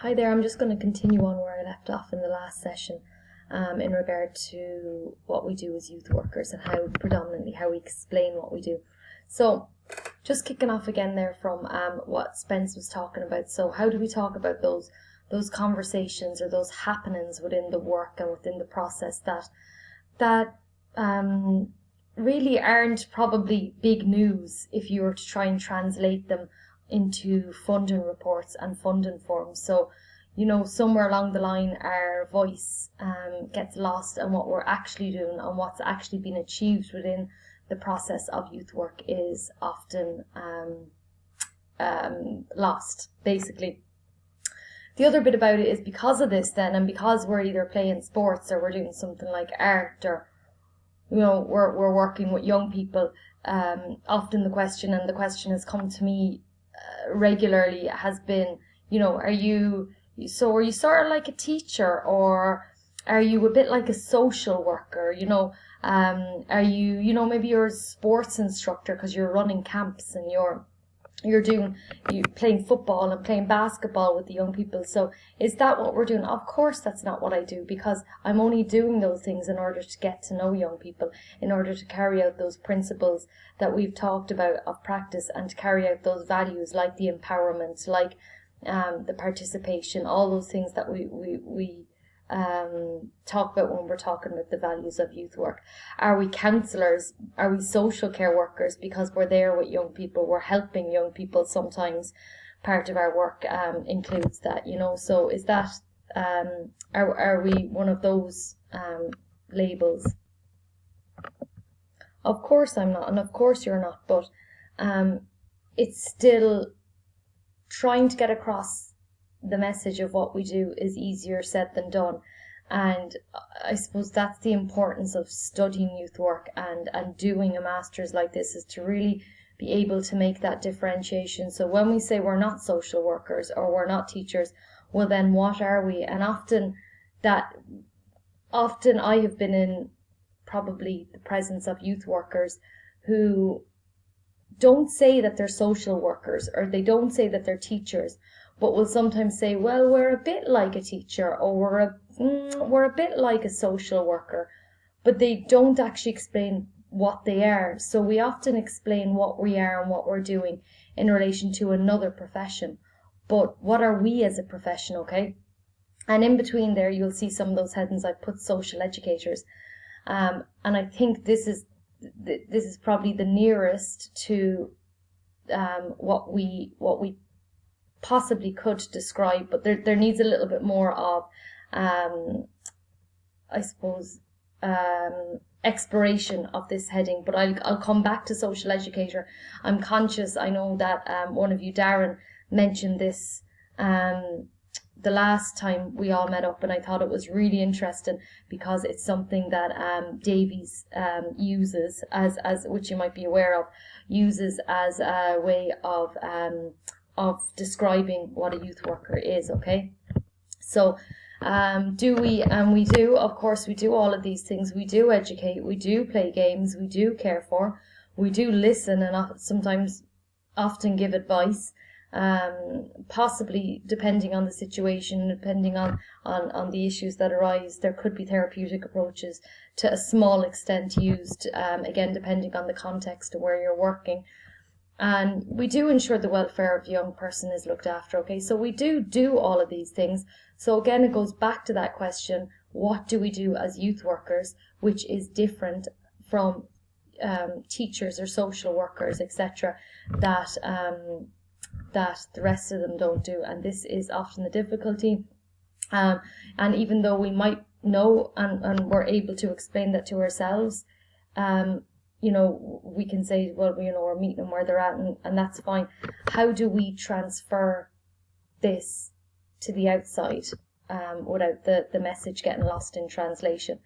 Hi there, I'm just going to continue on where I left off in the last session in regard to what we do as youth workers and predominantly how we explain what we do. So just kicking off again there from what Spence was talking about. So how do we talk about those conversations or those happenings within the work and within the process that really aren't probably big news if you were to try and translate them into funding reports and funding forms. So, somewhere along the line our voice gets lost, and what we're actually doing and what's actually been achieved within the process of youth work is often lost, basically. The other bit about it is because of this then, and because we're either playing sports or we're doing something like art, or we're working with young people, often the question has come to me regularly has been, are you sort of like a teacher, or are you a bit like a social worker? Are you, maybe you're a sports instructor because you're running camps and you're playing football and playing basketball with the young people. So is that what we're doing? Of course that's not what I do, because I'm only doing those things in order to get to know young people, in order to carry out those principles that we've talked about of practice, and to carry out those values like the empowerment, like the participation, all those things that we talk about when we're talking about the values of youth work. Are we counsellors? Are we social care workers because we're there with young people, we're helping young people? Sometimes part of our work includes that, so is that are we one of those labels? Of course I'm not, and of course you're not, but it's still trying to get across the message of what we do is easier said than done. And I suppose that's the importance of studying youth work and doing a master's like this, is to really be able to make that differentiation. So when we say we're not social workers or we're not teachers, well then what are we? And often I have been in probably the presence of youth workers who don't say that they're social workers, or they don't say that they're teachers, but will sometimes say, well, we're a bit like a teacher, or we're a bit like a social worker, but they don't actually explain what they are. So we often explain what we are and what we're doing in relation to another profession, but what are we as a profession, okay? And in between there, you'll see some of those headings. I've put social educators, and I think this is probably the nearest to what we possibly could describe, but there needs a little bit more of I suppose exploration of this heading. But I'll come back to social educator. I'm conscious, I know that one of you, Darren, mentioned this the last time we all met up, and I thought it was really interesting because it's something that Davies uses as which you might be aware of, uses as a way of describing what a youth worker is, okay? So we do, of course, we do all of these things. We do educate, we do play games, we do care for, we do listen, and sometimes often give advice, possibly depending on the situation, depending on the issues that arise. There could be therapeutic approaches to a small extent used, again depending on the context of where you're working. And we do ensure the welfare of the young person is looked after, okay? So we do all of these things. So again, it goes back to that question, what do we do as youth workers, which is different from teachers or social workers, etc., that the rest of them don't do. And this is often the difficulty. And even though we might know and we're able to explain that to ourselves, we can say, well, we're meeting them where they're at, and that's fine. How do we transfer this to the outside without the message getting lost in translation?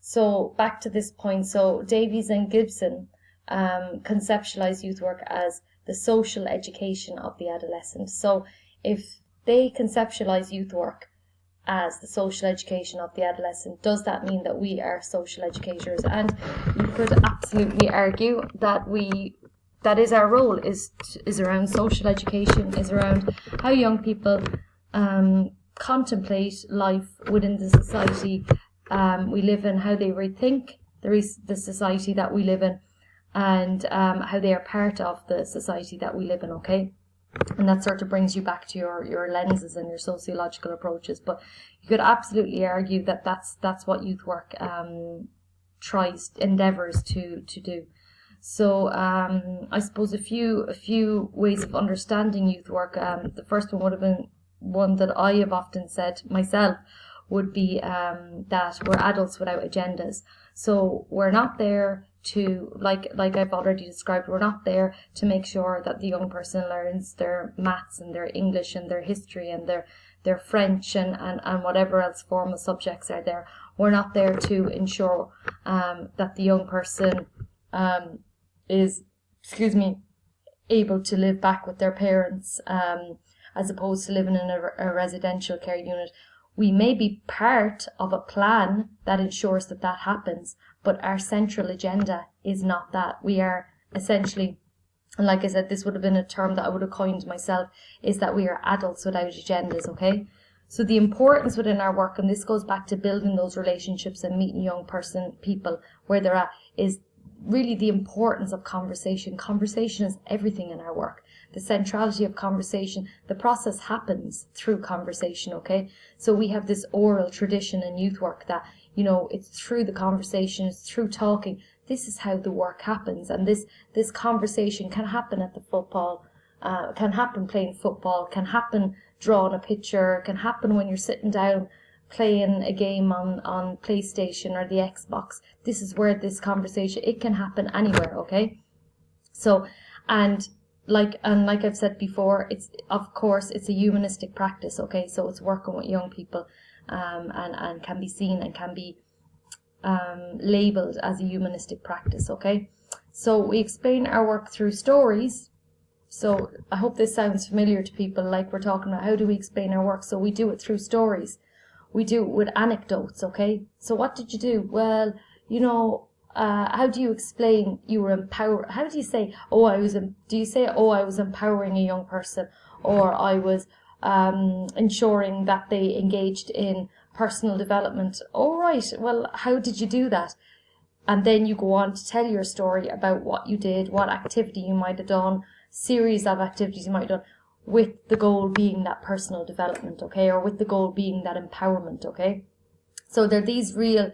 So back to this point. So Davies and Gibson conceptualize youth work as the social education of the adolescent. So if they conceptualize youth work as the social education of the adolescent, does that mean that we are social educators? And you could absolutely argue that that is our role, is around social education, is around how young people contemplate life within the society we live in, how they rethink the society that we live in, and how they are part of the society that we live in, okay? And that sort of brings you back to your lenses and your sociological approaches. But you could absolutely argue that that's what youth work endeavours to do. So I suppose a few ways of understanding youth work. The first one would have been one that I have often said myself, would be that we're adults without agendas. So we're not there to, like I've already described, we're not there to make sure that the young person learns their maths and their English and their history and their French and whatever else formal subjects are there. We're not there to ensure that the young person is, able to live back with their parents, as opposed to living in a residential care unit. We may be part of a plan that ensures that happens, but our central agenda is not that. We are essentially, and like I said, this would have been a term that I would have coined myself, is that we are adults without agendas, okay? So the importance within our work, and this goes back to building those relationships and meeting young people where they're at, is really the importance of conversation. Conversation is everything in our work. The centrality of conversation, the process happens through conversation, okay? So we have this oral tradition in youth work that, it's through the conversation, it's through talking. This is how the work happens, and this conversation can happen at the football, can happen playing football, can happen drawing a picture, can happen when you're sitting down playing a game on PlayStation or the Xbox. This is where this conversation, it can happen anywhere, okay? So, and like I've said before, it's a humanistic practice, okay? So it's working with young people, and can be seen and can be labeled as a humanistic practice, okay? So we explain our work through stories. So I hope this sounds familiar to people, like we're talking about how do we explain our work. So we do it through stories. We do it with anecdotes, okay? So what did you do? Well, how do you explain you were empowered? How do you say, do you say, I was empowering a young person, or I was ensuring that they engaged in personal development? All right, well, how did you do that? And then you go on to tell your story about what you did, what activity you might have done, series of activities you might have done, with the goal being that personal development, okay? Or with the goal being that empowerment, okay? So there are these real,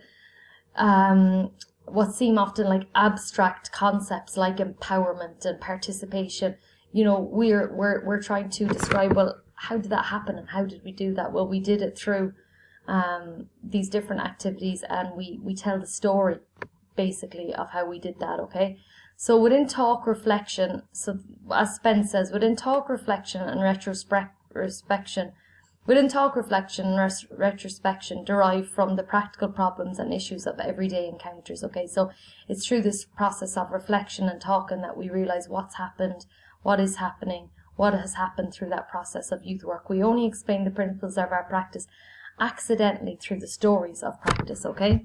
what seem often like abstract concepts like empowerment and participation. We're trying to describe, well, how did that happen and how did we do that? Well, we did it through these different activities, and we tell the story basically of how we did that, okay? So within talk reflection, so as Spence says, within talk reflection and retrospection derive from the practical problems and issues of everyday encounters, okay? So it's through this process of reflection and talking that we realize what's happened, what is happening, what has happened through that process of youth work. We only explain the principles of our practice accidentally through the stories of practice, okay?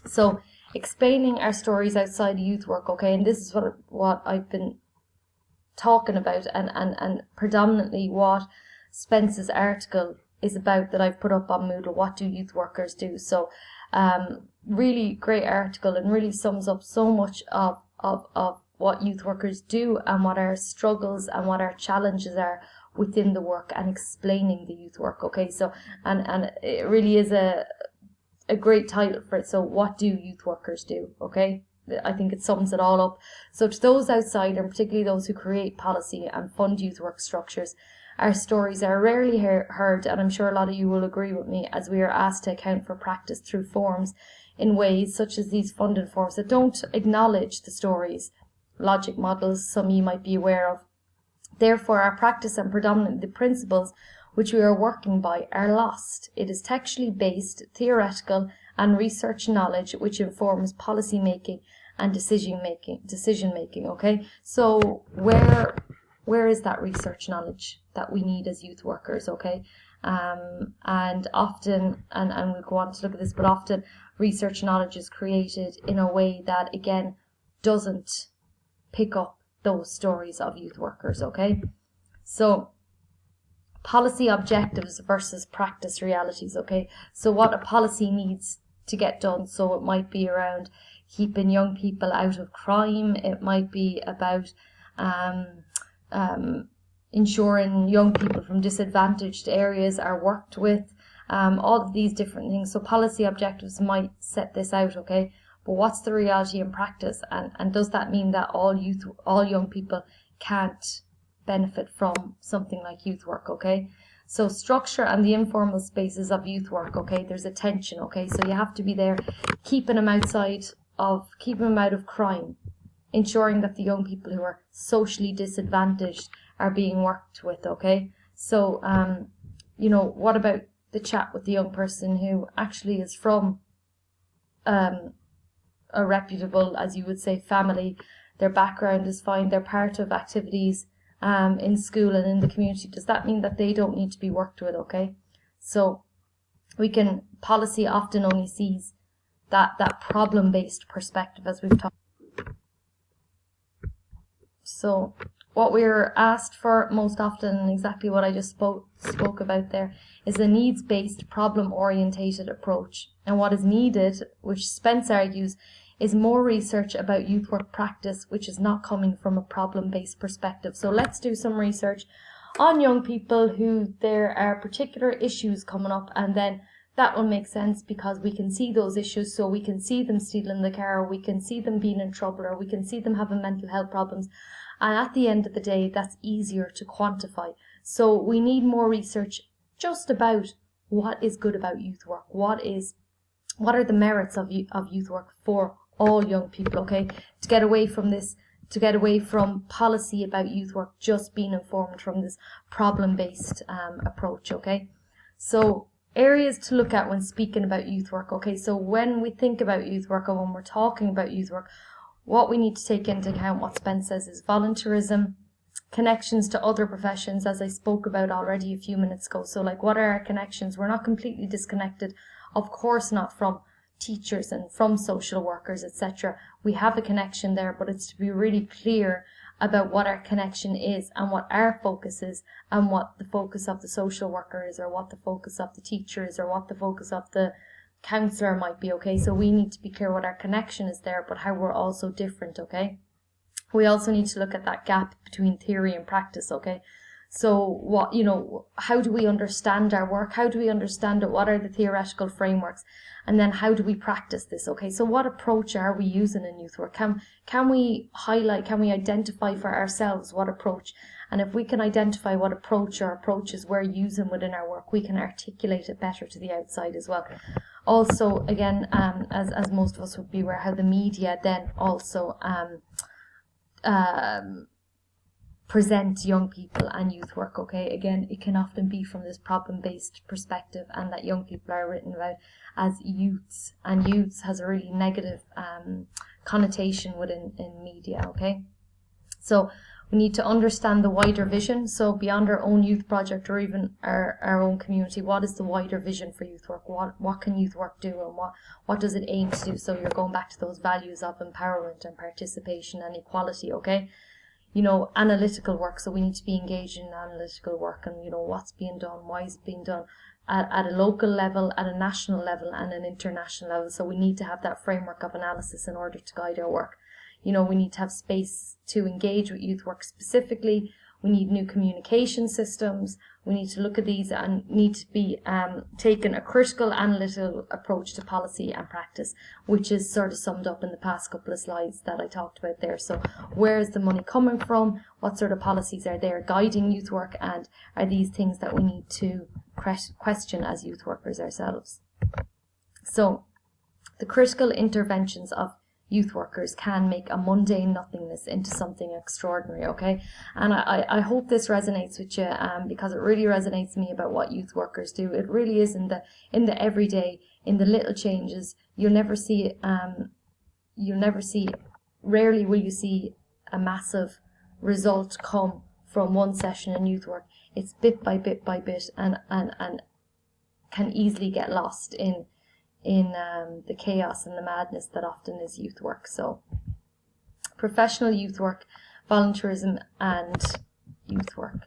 So explaining our stories outside youth work, okay, and this is what I've been talking about, and predominantly what Spence's article is about that I've put up on Moodle, What Do Youth Workers Do? So really great article, and really sums up so much of what youth workers do and what our struggles and what our challenges are within the work, and explaining the youth work, okay? So and it really is a great title for it. So what do youth workers do, okay? I think it sums it all up. So to those outside, and particularly those who create policy and fund youth work structures, our stories are rarely heard, and I'm sure a lot of you will agree with me, as we are asked to account for practice through forms in ways such as these funded forms that don't acknowledge the stories, logic models some you might be aware of. Therefore, our practice and predominantly the principles which we are working by are lost. It is textually based, theoretical and research knowledge which informs policy making and decision making, okay? So where is that research knowledge that we need as youth workers, okay? And often, and we'll go on to look at this, but often research knowledge is created in a way that, again, doesn't pick up those stories of youth workers, okay? So policy objectives versus practice realities, okay? So what a policy needs to get done. So it might be around keeping young people out of crime. It might be about ensuring young people from disadvantaged areas are worked with. All of these different things. So policy objectives might set this out, okay? But what's the reality in practice? And does that mean that all young people can't benefit from something like youth work, okay? So structure and the informal spaces of youth work, okay? There's a tension, okay? So you have to be there keeping them out of crime, ensuring that the young people who are socially disadvantaged are being worked with, okay? So, what about the chat with the young person who actually is from a reputable, as you would say, family? Their background is fine, they're part of activities in school and in the community. Does that mean that they don't need to be worked with, okay? So policy often only sees that problem-based perspective, as we've talked. So what we're asked for most often, and exactly what I just spoke about there, is a needs-based, problem-orientated approach. And what is needed, which Spence argues, is more research about youth work practice, which is not coming from a problem-based perspective. So let's do some research on young people who there are particular issues coming up, and then that will make sense because we can see those issues. So we can see them stealing the car, or we can see them being in trouble, or we can see them having mental health problems. And at the end of the day, that's easier to quantify. So we need more research just about what is good about youth work. What are the merits of youth work for all young people, okay? To get away from policy about youth work just being informed from this problem-based approach, okay? So areas to look at when speaking about youth work, okay? So when we think about youth work, or when we're talking about youth work, what we need to take into account, what Spence says, is volunteerism, connections to other professions, as I spoke about already a few minutes ago. So like, what are our connections? We're not completely disconnected, of course not, from teachers and from social workers, etc. We have a connection there, but it's to be really clear about what our connection is and what our focus is, and what the focus of the social worker is, or what the focus of the teacher is, or what the focus of the counsellor might be, okay? So we need to be clear what our connection is there, but how we're also different, okay? We also need to look at that gap between theory and practice, okay? So how do we understand our work? How do we understand it? What are the theoretical frameworks? And then how do we practice this? Okay, so what approach are we using in youth work? Can we identify for ourselves what approach? And if we can identify what approach or approaches we're using within our work, we can articulate it better to the outside as well. Also, again, as most of us would be aware, how the media then also present young people and youth work, okay? Again, it can often be from this problem-based perspective, and that young people are written about as youths, and youths has a really negative connotation in media, okay? So we need to understand the wider vision. So beyond our own youth project, or even our own community, what is the wider vision for youth work? What can youth work do, and what does it aim to do? So you're going back to those values of empowerment and participation and equality, okay? Analytical work. So we need to be engaged in analytical work, and what's being done, why is it being done at a local level, at a national level, and an international level. So we need to have that framework of analysis in order to guide our work. We need to have space to engage with youth work specifically. We need new communication systems. We need to look at these and need to be taking a critical analytical approach to policy and practice, which is sort of summed up in the past couple of slides that I talked about there. So where is the money coming from? What sort of policies are there guiding youth work? And are these things that we need to question as youth workers ourselves? So the critical interventions of youth workers can make a mundane nothingness into something extraordinary, okay? And I hope this resonates with you, because it really resonates with me about what youth workers do. It really is in the everyday, in the little changes. Rarely will you see a massive result come from one session in youth work. It's bit by bit by bit, and can easily get lost in the chaos and the madness that often is youth work. So professional youth work, volunteerism and youth work.